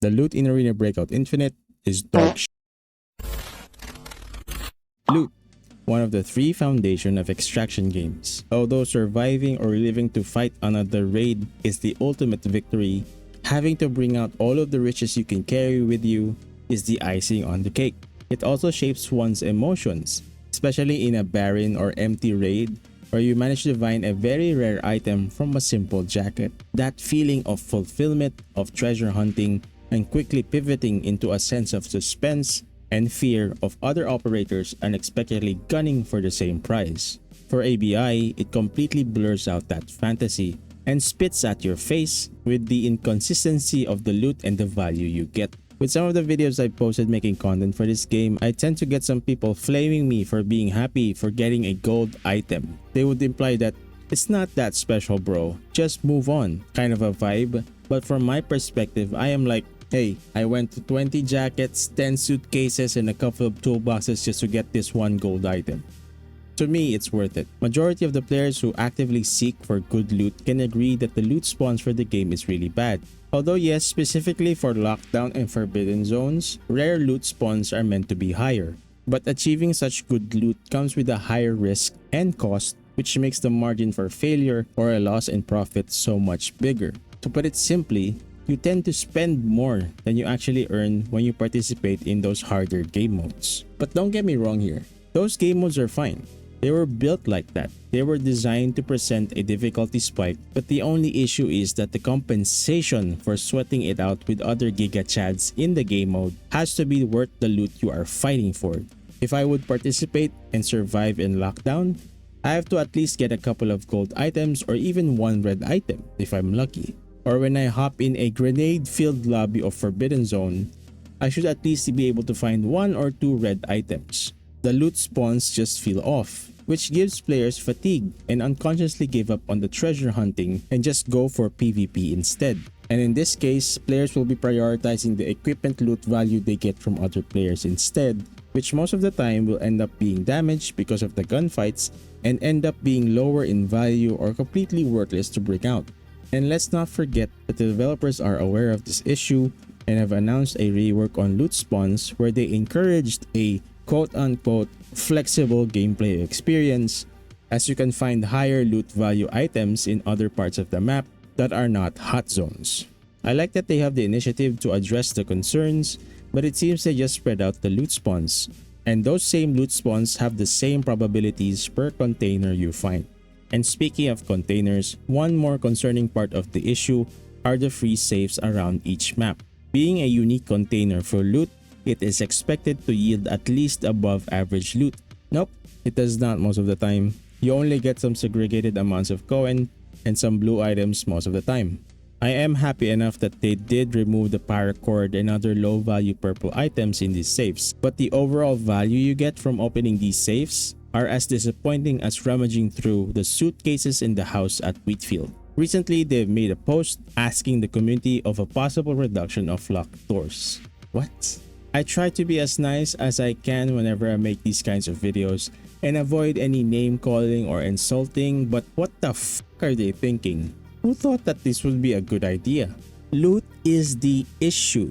The loot in Arena Breakout Infinite is dog shit. Loot, one of the three foundations of extraction games. Although surviving or living to fight another raid is the ultimate victory, having to bring out all of the riches you can carry with you is the icing on the cake. It also shapes one's emotions, especially in a barren or empty raid where you manage to find a very rare item from a simple jacket. That feeling of fulfillment, of treasure hunting, and quickly pivoting into a sense of suspense and fear of other operators unexpectedly gunning for the same prize. For ABI, it completely blurs out that fantasy and spits at your face with the inconsistency of the loot and the value you get. With some of the videos I posted making content for this game, I tend to get some people flaming me for being happy for getting a gold item. They would imply that it's not that special bro, just move on, kind of a vibe. But from my perspective, I am like, hey, I went to 20 jackets, 10 suitcases, and a couple of toolboxes just to get this one gold item. To me, it's worth it. Majority of the players who actively seek for good loot can agree that the loot spawns for the game is really bad. Although yes, specifically for lockdown and forbidden zones, rare loot spawns are meant to be higher. But achieving such good loot comes with a higher risk and cost, which makes the margin for failure or a loss in profit so much bigger. To put it simply, you tend to spend more than you actually earn when you participate in those harder game modes. But don't get me wrong here, those game modes are fine. They were built like that. They were designed to present a difficulty spike, but the only issue is that the compensation for sweating it out with other Giga Chads in the game mode has to be worth the loot you are fighting for. If I would participate and survive in lockdown, I have to at least get a couple of gold items or even one red item if I'm lucky. Or when I hop in a grenade-filled lobby of Forbidden Zone, I should at least be able to find 1 or 2 red items. The loot spawns just feel off, which gives players fatigue and unconsciously give up on the treasure hunting and just go for PvP instead. And in this case, players will be prioritizing the equipment loot value they get from other players instead, which most of the time will end up being damaged because of the gunfights and end up being lower in value or completely worthless to bring out. And let's not forget that the developers are aware of this issue and have announced a rework on loot spawns where they encouraged a quote-unquote flexible gameplay experience, as you can find higher loot value items in other parts of the map that are not hot zones. I like that they have the initiative to address the concerns, but it seems they just spread out the loot spawns, and those same loot spawns have the same probabilities per container you find. And speaking of containers, one more concerning part of the issue are the free safes around each map. Being a unique container for loot, it is expected to yield at least above average loot. Nope, it does not most of the time. You only get some segregated amounts of coin and some blue items most of the time. I am happy enough that they did remove the paracord and other low value purple items in these safes, but the overall value you get from opening these safes are as disappointing as rummaging through the suitcases in the house at Wheatfield. Recently, they've made a post asking the community of a possible reduction of locked doors. What? I try to be as nice as I can whenever I make these kinds of videos and avoid any name calling or insulting, but what the f are they thinking? Who thought that this would be a good idea? Loot is the issue,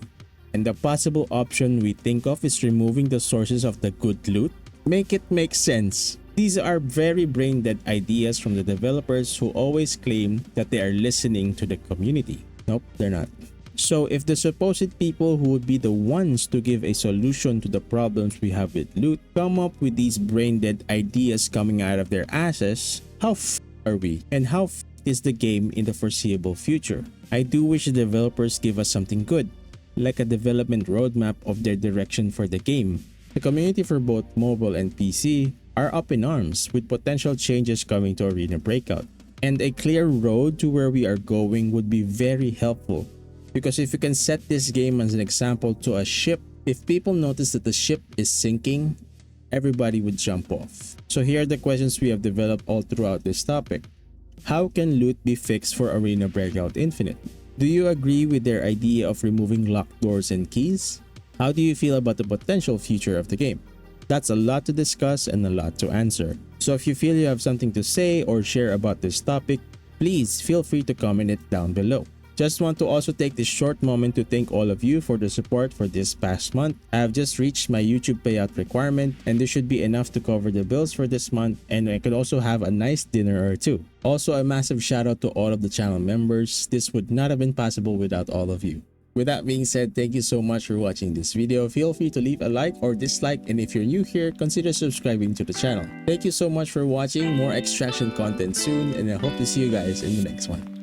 and the possible option we think of is removing the sources of the good loot. Make it make sense. These are very brain-dead ideas from the developers who always claim that they are listening to the community. Nope, they're not. So if the supposed people who would be the ones to give a solution to the problems we have with loot come up with these brain-dead ideas coming out of their asses, how f are we? And how f is the game in the foreseeable future? I do wish the developers give us something good, like a development roadmap of their direction for the game. The community for both mobile and PC are up in arms with potential changes coming to Arena Breakout. And a clear road to where we are going would be very helpful. Because if you can set this game as an example to a ship, if people notice that the ship is sinking, everybody would jump off. So here are the questions we have developed all throughout this topic. How can loot be fixed for Arena Breakout Infinite? Do you agree with their idea of removing locked doors and keys? How do you feel about the potential future of the game? That's a lot to discuss and a lot to answer. So if you feel you have something to say or share about this topic, please feel free to comment it down below. Just want to also take this short moment to thank all of you for the support for this past month. I have just reached my YouTube payout requirement, and this should be enough to cover the bills for this month, and I could also have a nice dinner or two. Also, a massive shout out to all of the channel members. This would not have been possible without all of you. With that being said, thank you so much for watching this video. Feel free to leave a like or dislike, and if you're new here, consider subscribing to the channel. Thank you so much for watching. More extraction content soon, and I hope to see you guys in the next one.